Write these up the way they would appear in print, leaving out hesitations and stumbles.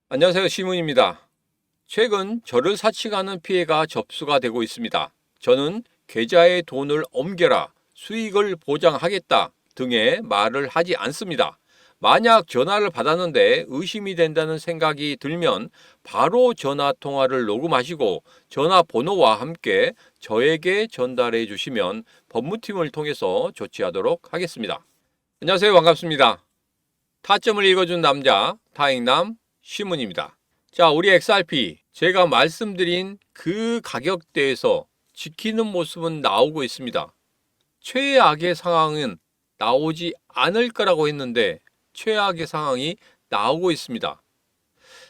안녕하세요. 시문입니다. 최근 저를 사칭하는 피해가 접수가 되고 있습니다. 저는 계좌에 돈을 옮겨라, 수익을 보장하겠다 등의 말을 하지 않습니다. 만약 전화를 받았는데 의심이 된다는 생각이 들면 바로 전화 통화를 녹음하시고 전화번호와 함께 저에게 전달해 주시면 법무팀을 통해서 조치하도록 하겠습니다. 안녕하세요. 반갑습니다. 타점을 읽어준 남자, 타행남 시문입니다. 자, 우리 XRP, 제가 말씀드린 그 가격대에서 지키는 모습은 나오고 있습니다. 최악의 상황은 나오지 않을 거라고 했는데 최악의 상황이 나오고 있습니다.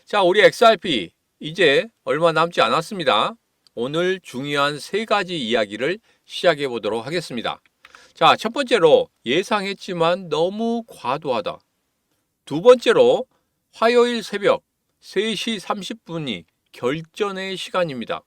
자, 우리 XRP, 이제 얼마 남지 않았습니다. 오늘 중요한 세 가지 이야기를 시작해 보도록 하겠습니다. 자, 첫 번째로 예상했지만 너무 과도하다. 두 번째로 화요일 새벽 3시 30분이 결전의 시간입니다.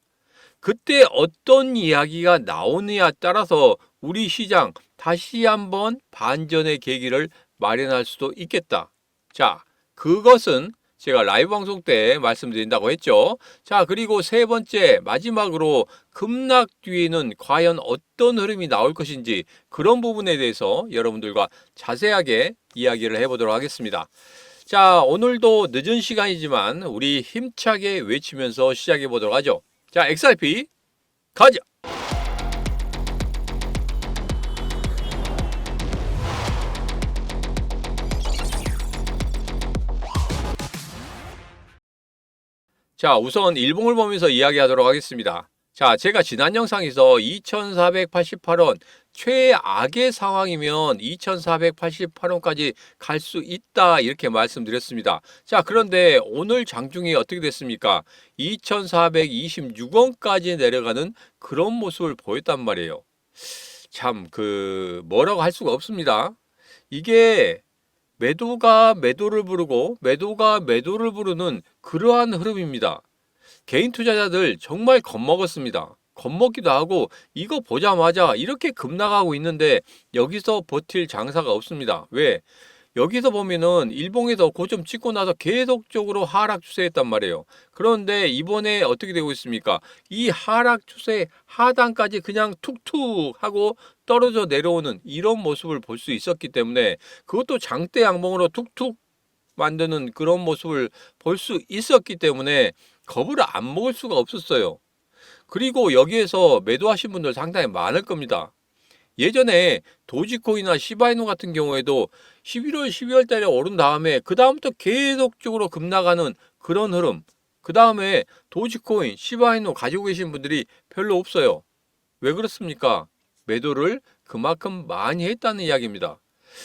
그때 어떤 이야기가 나오느냐에 따라서 우리 시장 다시 한번 반전의 계기를 마련할 수도 있겠다. 자, 그것은 제가 라이브 방송 때 말씀드린다고 했죠. 자, 그리고 세 번째, 마지막으로 급락 뒤에는 과연 어떤 흐름이 나올 것인지 그런 부분에 대해서 여러분들과 자세하게 이야기를 해보도록 하겠습니다. 자, 오늘도 늦은 시간이지만 우리 힘차게 외치면서 시작해 보도록 하죠. 자, XRP 가자! 자, 우선 일봉을 보면서 이야기하도록 하겠습니다. 자, 제가 지난 영상에서 2488원 최악의 상황이면 2488원까지 갈 수 있다 이렇게 말씀드렸습니다. 자, 그런데 오늘 장중이 어떻게 됐습니까? 2426원까지 내려가는 그런 모습을 보였단 말이에요. 참, 뭐라고 할 수가 없습니다. 이게 매도가 매도를 부르고 매도가 매도를 부르는 그러한 흐름입니다. 개인 투자자들 정말 겁먹었습니다. 겁먹기도 하고 이거 보자마자 이렇게 급락하고 있는데 여기서 버틸 장사가 없습니다. 왜? 여기서 보면은 일봉에서 고점 찍고 나서 계속적으로 하락 추세했단 말이에요. 그런데 이번에 어떻게 되고 있습니까? 이 하락 추세 하단까지 그냥 툭툭 하고 떨어져 내려오는 이런 모습을 볼 수 있었기 때문에 그것도 장대 양봉으로 툭툭 만드는 그런 모습을 볼 수 있었기 때문에 겁을 안 먹을 수가 없었어요. 그리고 여기에서 매도하신 분들 상당히 많을 겁니다. 예전에 도지코인이나 시바이누 같은 경우에도 11월, 12월 달에 오른 다음에 그 다음부터 계속적으로 급락하는 그런 흐름. 그 다음에 도지코인, 시바이누 가지고 계신 분들이 별로 없어요. 왜 그렇습니까? 매도를 그만큼 많이 했다는 이야기입니다.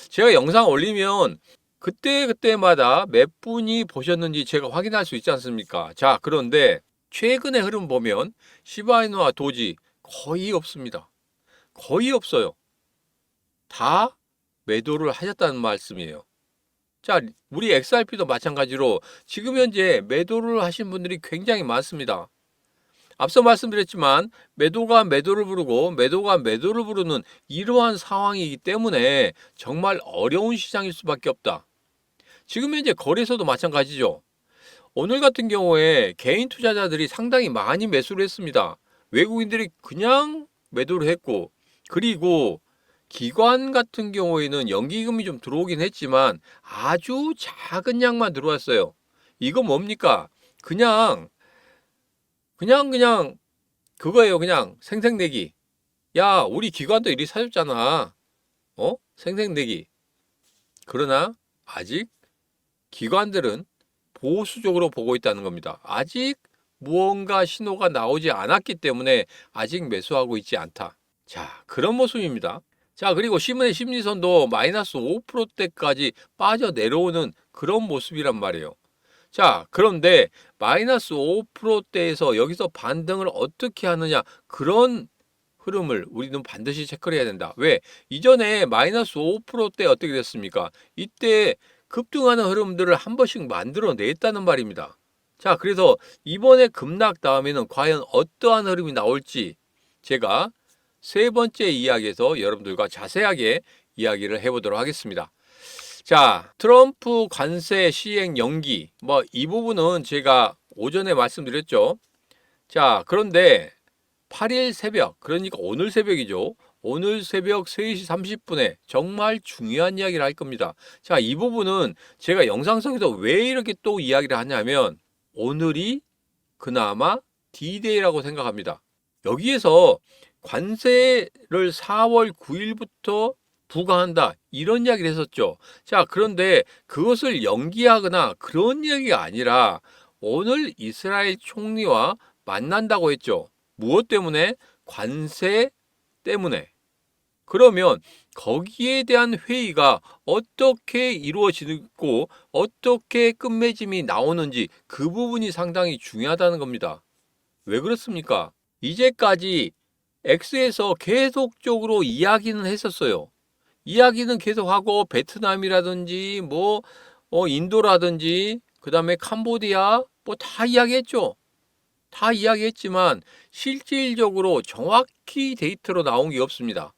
제가 영상 올리면 그때그때마다 몇 분이 보셨는지 제가 확인할 수 있지 않습니까? 자, 그런데 최근의 흐름 보면 시바이누와 도지 거의 없습니다. 거의 없어요. 다 매도를 하셨다는 말씀이에요. 자, 우리 XRP도 마찬가지로 지금 현재 매도를 하신 분들이 굉장히 많습니다. 앞서 말씀드렸지만 매도가 매도를 부르고 매도가 매도를 부르는 이러한 상황이기 때문에 정말 어려운 시장일 수밖에 없다. 지금 현재 거래소도 마찬가지죠. 오늘 같은 경우에 개인 투자자들이 상당히 많이 매수를 했습니다. 외국인들이 그냥 매도를 했고, 그리고 기관 같은 경우에는 연기금이 좀 들어오긴 했지만 아주 작은 양만 들어왔어요. 이거 뭡니까? 그냥 그거예요. 그냥 생색내기. 야, 우리 기관도 이리 사줬잖아. 생색내기. 그러나 아직 기관들은 보수적으로 보고 있다는 겁니다. 아직 무언가 신호가 나오지 않았기 때문에 아직 매수하고 있지 않다. 자, 그런 모습입니다. 자, 그리고 시문의 심리선도 마이너스 5%대까지 빠져 내려오는 그런 모습이란 말이에요. 자, 그런데 마이너스 5%대에서 여기서 반등을 어떻게 하느냐, 그런 흐름을 우리는 반드시 체크를 해야 된다. 왜? 이전에 마이너스 5%대 어떻게 됐습니까? 이때 급등하는 흐름들을 한 번씩 만들어냈다는 말입니다. 자, 그래서 이번에 급락 다음에는 과연 어떠한 흐름이 나올지 제가 세 번째 이야기에서 여러분들과 자세하게 이야기를 해보도록 하겠습니다. 자, 트럼프 관세 시행 연기, 뭐 이 부분은 제가 오전에 말씀드렸죠. 자, 그런데 8일 새벽, 그러니까 오늘 새벽이죠. 오늘 새벽 3시 30분에 정말 중요한 이야기를 할 겁니다. 자, 이 부분은 제가 영상속에서 왜 이렇게 또 이야기를 하냐면 오늘이 그나마 D-Day라고 생각합니다. 여기에서 관세를 4월 9일부터 부과한다. 이런 이야기를 했었죠. 자, 그런데 그것을 연기하거나 그런 이야기가 아니라 오늘 이스라엘 총리와 만난다고 했죠. 무엇 때문에? 관세 때문에. 그러면 거기에 대한 회의가 어떻게 이루어지고 어떻게 끝맺음이 나오는지 그 부분이 상당히 중요하다는 겁니다. 왜 그렇습니까? 이제까지 X에서 계속적으로 이야기는 했었어요. 이야기는 계속하고 베트남이라든지 뭐 인도라든지 그다음에 캄보디아 뭐 다 이야기했죠. 다 이야기했지만 실질적으로 정확히 데이터로 나온 게 없습니다.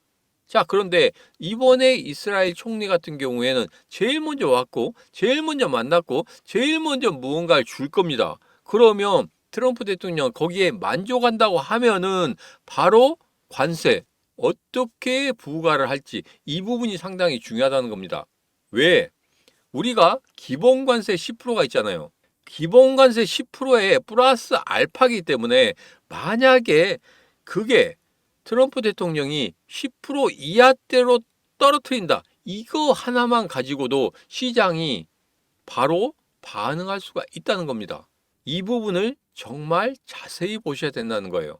자, 그런데 이번에 이스라엘 총리 같은 경우에는 제일 먼저 왔고, 제일 먼저 만났고, 제일 먼저 무언가를 줄 겁니다. 그러면 트럼프 대통령 거기에 만족한다고 하면은 바로 관세 어떻게 부과를 할지 이 부분이 상당히 중요하다는 겁니다. 왜? 우리가 기본관세 10%가 있잖아요. 기본관세 10%에 플러스 알파이기 때문에 만약에 그게 트럼프 대통령이 10% 이하대로 떨어뜨린다. 이거 하나만 가지고도 시장이 바로 반응할 수가 있다는 겁니다. 이 부분을 정말 자세히 보셔야 된다는 거예요.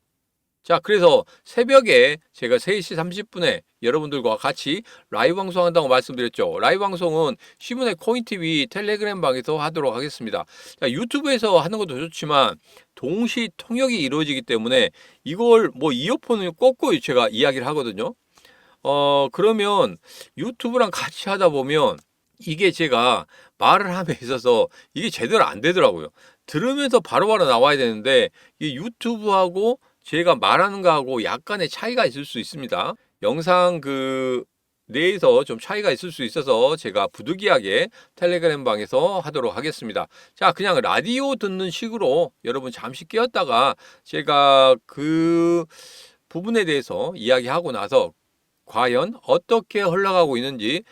자, 그래서 새벽에 제가 3시 30분에 여러분들과 같이 라이브 방송한다고 말씀드렸죠. 라이브 방송은 시문의 코인TV 텔레그램 방에서 하도록 하겠습니다. 자, 유튜브에서 하는 것도 좋지만 동시 통역이 이루어지기 때문에 이걸 뭐 이어폰을 꽂고 제가 이야기를 하거든요. 그러면 유튜브랑 같이 하다 보면 이게 제가 말을 함에 있어서 이게 제대로 안 되더라고요. 들으면서 바로바로 나와야 되는데 이 유튜브하고 제가 말하는 거하고 약간의 차이가 있을 수 있습니다. 영상 내에서 좀 차이가 있을 수 있어서 제가 부득이하게 텔레그램 방에서 하도록 하겠습니다. 자, 그냥 라디오 듣는 식으로 여러분 잠시 깨었다가 제가 그 부분에 대해서 이야기하고 나서 과연 어떻게 흘러가고 있는지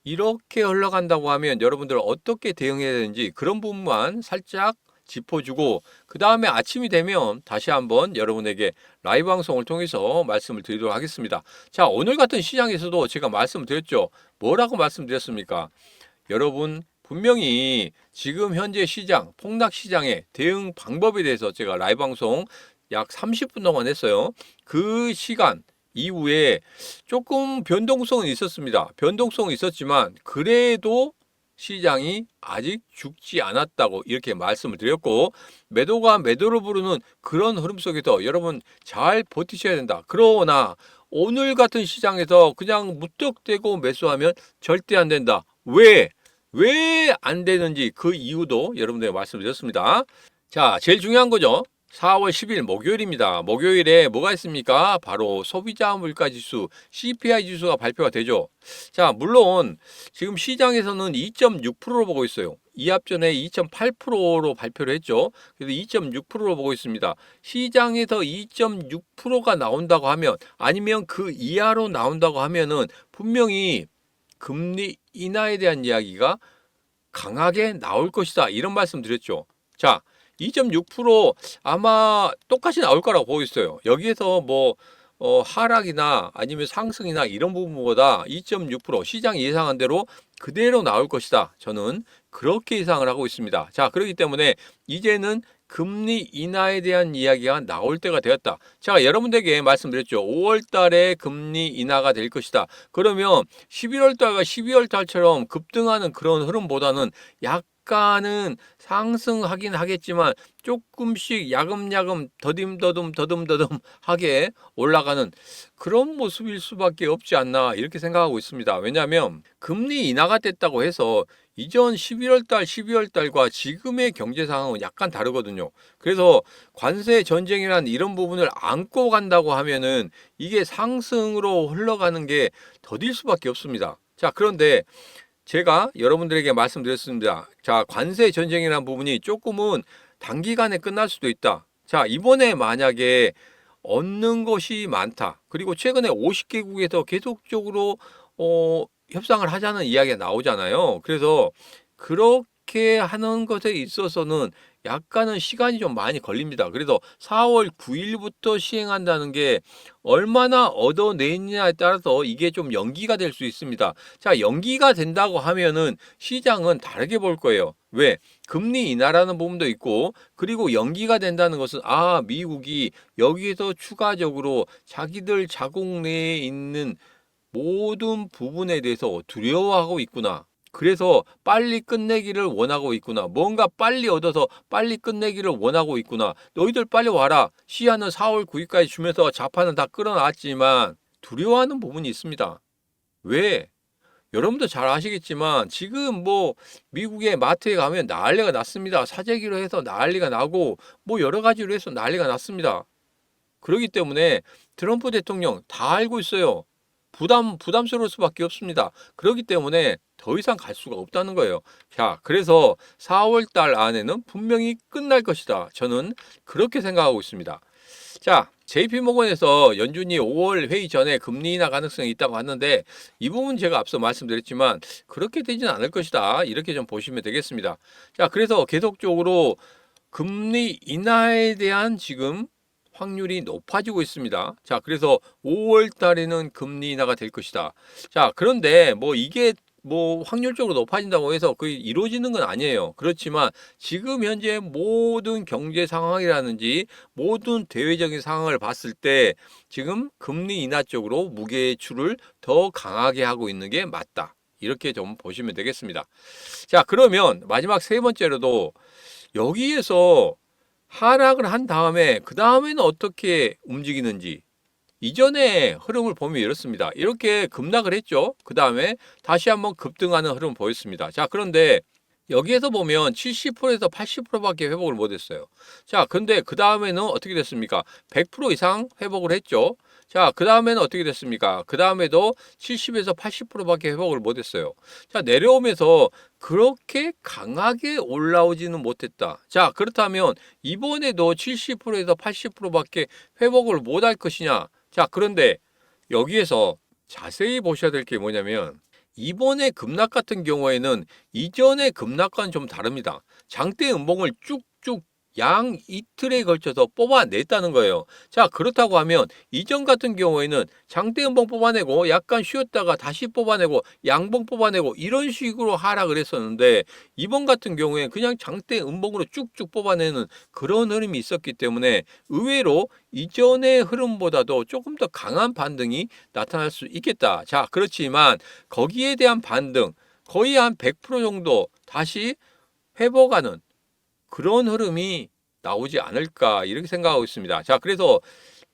이렇게 흘러간다고 하면 여러분들 어떻게 대응해야 되는지 그런 부분만 살짝 짚어주고 그 다음에 아침이 되면 다시 한번 여러분에게 라이브 방송을 통해서 말씀을 드리도록 하겠습니다. 자, 오늘 같은 시장에서도 제가 말씀을 드렸죠. 뭐라고 말씀드렸습니까? 여러분 분명히 지금 현재 시장, 폭락 시장의 대응 방법에 대해서 제가 라이브 방송 약 30분 동안 했어요. 그 시간 이후에 조금 변동성은 있었습니다. 변동성은 있었지만 그래도 시장이 아직 죽지 않았다고 이렇게 말씀을 드렸고 매도가 매도를 부르는 그런 흐름 속에서 여러분 잘 버티셔야 된다. 그러나 오늘 같은 시장에서 그냥 무턱대고 매수하면 절대 안 된다. 왜? 왜 안 되는지 그 이유도 여러분들에게 말씀드렸습니다. 자, 제일 중요한 거죠. 4월 10일 목요일입니다. 목요일에 뭐가 있습니까? 바로 소비자 물가 지수 CPI 지수가 발표가 되죠. 자, 물론 지금 시장에서는 2.6%로 보고 있어요. 이합전에 2.8%로 발표를 했죠. 그래서 2.6%로 보고 있습니다. 시장에서 2.6%가 나온다고 하면 아니면 그 이하로 나온다고 하면은 분명히 금리 인하에 대한 이야기가 강하게 나올 것이다. 이런 말씀 드렸죠. 자, 2.6% 아마 똑같이 나올 거라고 보고 있어요. 여기에서 뭐 하락이나 아니면 상승이나 이런 부분보다 2.6% 시장이 예상한 대로 그대로 나올 것이다. 저는 그렇게 예상을 하고 있습니다. 자, 그렇기 때문에 이제는 금리 인하에 대한 이야기가 나올 때가 되었다. 제가 여러분들에게 말씀드렸죠. 5월 달에 금리 인하가 될 것이다. 그러면 11월 달과 12월 달처럼 급등하는 그런 흐름보다는 약간은 상승하긴 하겠지만 조금씩 야금야금 더듬더듬하게 올라가는 그런 모습일 수밖에 없지 않나 이렇게 생각하고 있습니다. 왜냐하면 금리 인하가 됐다고 해서 이전 11월 달, 12월 달과 지금의 경제 상황은 약간 다르거든요. 그래서 관세 전쟁이라는 이런 부분을 안고 간다고 하면은 이게 상승으로 흘러가는 게 더딜 수밖에 없습니다. 자, 그런데 제가 여러분들에게 말씀드렸습니다. 자, 관세 전쟁이라는 부분이 조금은 단기간에 끝날 수도 있다. 자, 이번에 만약에 얻는 것이 많다. 그리고 최근에 50개국에서 계속적으로 협상을 하자는 이야기가 나오잖아요. 그래서 그렇게 하는 것에 있어서는 약간은 시간이 좀 많이 걸립니다. 그래서 4월 9일부터 시행한다는 게 얼마나 얻어내느냐에 따라서 이게 좀 연기가 될 수 있습니다. 자, 연기가 된다고 하면은 시장은 다르게 볼 거예요. 왜? 금리 인하라는 부분도 있고, 그리고 연기가 된다는 것은, 아, 미국이 여기에서 추가적으로 자기들 자국 내에 있는 모든 부분에 대해서 두려워하고 있구나. 그래서 빨리 끝내기를 원하고 있구나. 뭔가 빨리 얻어서 빨리 끝내기를 원하고 있구나. 너희들 빨리 와라. 시한은 4월 9일까지 주면서 자판은 다 끌어놨지만 두려워하는 부분이 있습니다. 왜? 여러분도 잘 아시겠지만 지금 뭐 미국의 마트에 가면 난리가 났습니다. 사재기로 해서 난리가 나고 뭐 여러 가지로 해서 난리가 났습니다. 그렇기 때문에 트럼프 대통령 다 알고 있어요. 부담스러울 수밖에 없습니다. 그렇기 때문에 더 이상 갈 수가 없다는 거예요. 자, 그래서 4월 달 안에는 분명히 끝날 것이다. 저는 그렇게 생각하고 있습니다. 자, JP모건에서 연준이 5월 회의 전에 금리 인하 가능성이 있다고 하는데 이 부분 제가 앞서 말씀드렸지만 그렇게 되지는 않을 것이다. 이렇게 좀 보시면 되겠습니다. 자, 그래서 계속적으로 금리 인하에 대한 지금 확률이 높아지고 있습니다. 자, 그래서 5월 달에는 금리 인하가 될 것이다. 자, 그런데 뭐 이게 뭐 확률적으로 높아진다고 해서 그게 이루어지는 건 아니에요. 그렇지만 지금 현재 모든 경제 상황이라든지 모든 대외적인 상황을 봤을 때 지금 금리 인하 쪽으로 무게추를 더 강하게 하고 있는 게 맞다. 이렇게 좀 보시면 되겠습니다. 자, 그러면 마지막 세 번째로도 여기에서 하락을 한 다음에 그 다음에는 어떻게 움직이는지 이전의 흐름을 보면 이렇습니다. 이렇게 급락을 했죠. 그 다음에 다시 한번 급등하는 흐름을 보였습니다. 자, 그런데 여기에서 보면 70%에서 80%밖에 회복을 못했어요. 자, 근데 그 다음에는 어떻게 됐습니까? 100% 이상 회복을 했죠. 자, 그 다음에는 어떻게 됐습니까? 그 다음에도 70에서 80%밖에 회복을 못했어요. 자, 내려오면서 그렇게 강하게 올라오지는 못했다. 자, 그렇다면 이번에도 70%에서 80%밖에 회복을 못할 것이냐? 자, 그런데 여기에서 자세히 보셔야 될 게 뭐냐면 이번에 급락 같은 경우에는 이전의 급락과는 좀 다릅니다. 장대 음봉을 쭉쭉 양 이틀에 걸쳐서 뽑아냈다는 거예요. 자, 그렇다고 하면 이전 같은 경우에는 장대 음봉 뽑아내고 약간 쉬었다가 다시 뽑아내고 양봉 뽑아내고 이런 식으로 하락을 했었는데 이번 같은 경우에 그냥 장대 음봉으로 쭉쭉 뽑아내는 그런 흐름이 있었기 때문에 의외로 이전의 흐름보다도 조금 더 강한 반등이 나타날 수 있겠다. 자, 그렇지만 거기에 대한 반등 거의 한 100% 정도 다시 회복하는 그런 흐름이 나오지 않을까 이렇게 생각하고 있습니다. 자, 그래서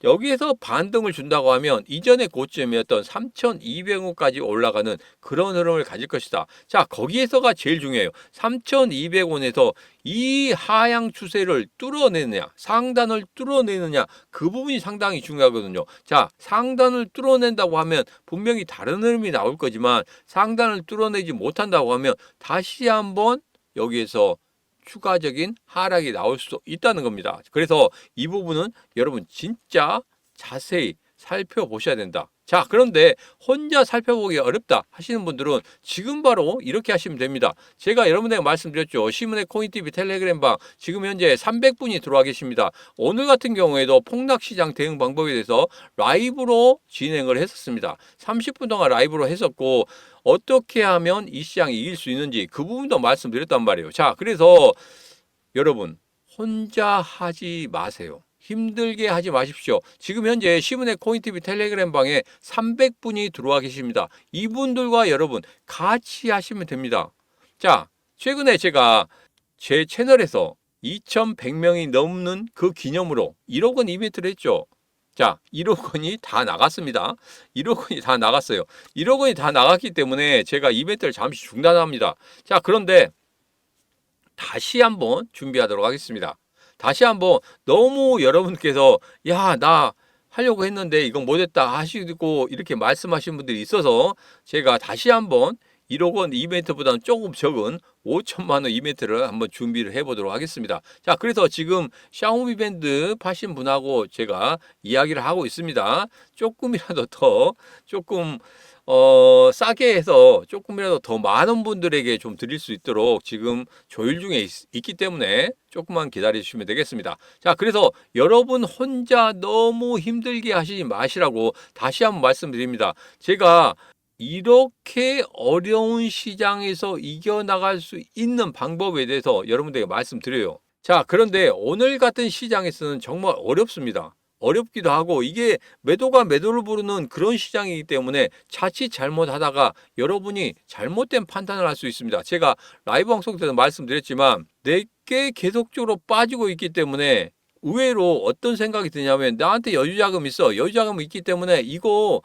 여기에서 반등을 준다고 하면 이전의 고점이었던 3,200원까지 올라가는 그런 흐름을 가질 것이다. 자, 거기에서가 제일 중요해요. 3,200원에서 이 하향 추세를 뚫어내느냐, 상단을 뚫어내느냐, 그 부분이 상당히 중요하거든요. 자, 상단을 뚫어낸다고 하면 분명히 다른 흐름이 나올 거지만 상단을 뚫어내지 못한다고 하면 다시 한번 여기에서 추가적인 하락이 나올 수도 있다는 겁니다. 그래서 이 부분은 여러분 진짜 자세히 살펴보셔야 된다. 자, 그런데 혼자 살펴보기 어렵다 하시는 분들은 지금 바로 이렇게 하시면 됩니다. 제가 여러분에게 말씀드렸죠. 시문의 코인TV 텔레그램방 지금 현재 300분이 들어와 계십니다. 오늘 같은 경우에도 폭락시장 대응 방법에 대해서 라이브로 진행을 했었습니다. 30분 동안 라이브로 했었고 어떻게 하면 이 시장이 이길 수 있는지 그 부분도 말씀드렸단 말이에요. 자, 그래서 여러분 혼자 하지 마세요. 힘들게 하지 마십시오. 지금 현재 시문의 코인TV 텔레그램 방에 300분이 들어와 계십니다. 이분들과 여러분 같이 하시면 됩니다. 자, 최근에 제가 제 채널에서 2100명이 넘는 그 기념으로 1억 원 이벤트를 했죠. 자, 1억 원이 다 나갔습니다. 1억 원이 다 나갔어요. 1억 원이 다 나갔기 때문에 제가 이벤트를 잠시 중단합니다. 자, 그런데 다시 한번 준비하도록 하겠습니다. 다시 한번 너무 여러분께서 야, 나 하려고 했는데 이건 못했다 하시고 이렇게 말씀하시는 분들이 있어서 제가 다시 한번 1억 원 이벤트보다는 조금 적은 5천만 원 이벤트를 한번 준비를 해보도록 하겠습니다. 자, 그래서 지금 샤오미 밴드 파신 분하고 제가 이야기를 하고 있습니다. 조금이라도 더 조금 싸게 해서 조금이라도 더 많은 분들에게 좀 드릴 수 있도록 지금 조율 중에 있기 때문에 조금만 기다려 주시면 되겠습니다. 자, 그래서 여러분 혼자 너무 힘들게 하시지 마시라고 다시 한번 말씀드립니다. 제가 이렇게 어려운 시장에서 이겨나갈 수 있는 방법에 대해서 여러분들에게 말씀드려요. 자, 그런데 오늘 같은 시장에서는 정말 어렵습니다. 어렵기도 하고 이게 매도가 매도를 부르는 그런 시장이기 때문에 자칫 잘못하다가 여러분이 잘못된 판단을 할 수 있습니다. 제가 라이브 방송 때도 말씀드렸지만 내게 계속적으로 빠지고 있기 때문에 의외로 어떤 생각이 드냐면 나한테 여유자금 있어. 여유자금 있기 때문에 이거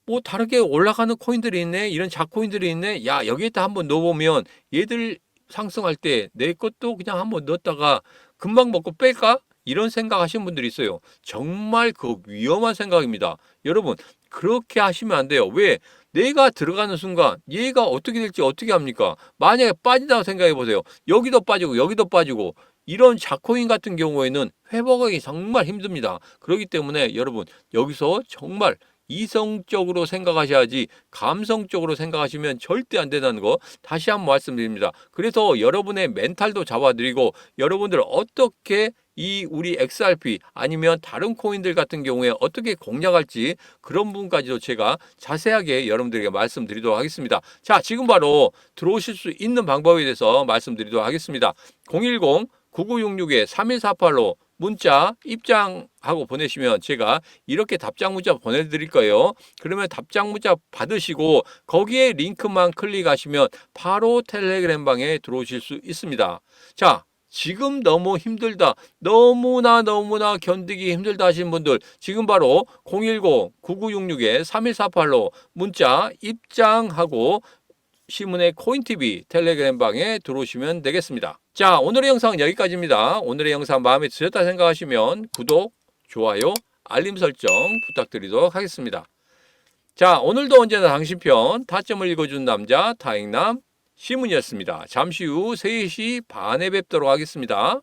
뭐 다르게 올라가는 코인들이 있네. 이런 작코인들이 있네. 야, 여기에다 한번 넣어보면 얘들 상승할 때 내 것도 그냥 한번 넣었다가 금방 먹고 뺄까? 이런 생각 하시는 분들이 있어요. 정말 그 위험한 생각입니다. 여러분, 그렇게 하시면 안 돼요. 왜? 내가 들어가는 순간 얘가 어떻게 될지 어떻게 합니까? 만약에 빠진다고 생각해 보세요. 여기도 빠지고 여기도 빠지고 이런 작코인 같은 경우에는 회복하기 정말 힘듭니다. 그렇기 때문에 여러분 여기서 정말 이성적으로 생각하셔야지 감성적으로 생각하시면 절대 안 된다는 거 다시 한번 말씀드립니다. 그래서 여러분의 멘탈도 잡아드리고 여러분들 어떻게 이 우리 XRP 아니면 다른 코인들 같은 경우에 어떻게 공략할지 그런 부분까지도 제가 자세하게 여러분들에게 말씀드리도록 하겠습니다. 자, 지금 바로 들어오실 수 있는 방법에 대해서 말씀드리도록 하겠습니다. 010-9966-3148로 문자 입장하고 보내시면 제가 이렇게 답장 문자 보내드릴 거예요. 그러면 답장 문자 받으시고 거기에 링크만 클릭하시면 바로 텔레그램 방에 들어오실 수 있습니다. 자, 지금 너무 힘들다, 너무나 견디기 힘들다 하시는 분들 지금 바로 010-9966-3148로 문자 입장하고 시문의 코인TV 텔레그램 방에 들어오시면 되겠습니다. 자, 오늘의 영상은 여기까지입니다. 오늘의 영상 마음에 드셨다 생각하시면 구독, 좋아요, 알림 설정 부탁드리도록 하겠습니다. 자, 오늘도 언제나 당신 편 타점을 읽어준 남자 타익남 시문이었습니다. 잠시 후 3시 반에 뵙도록 하겠습니다.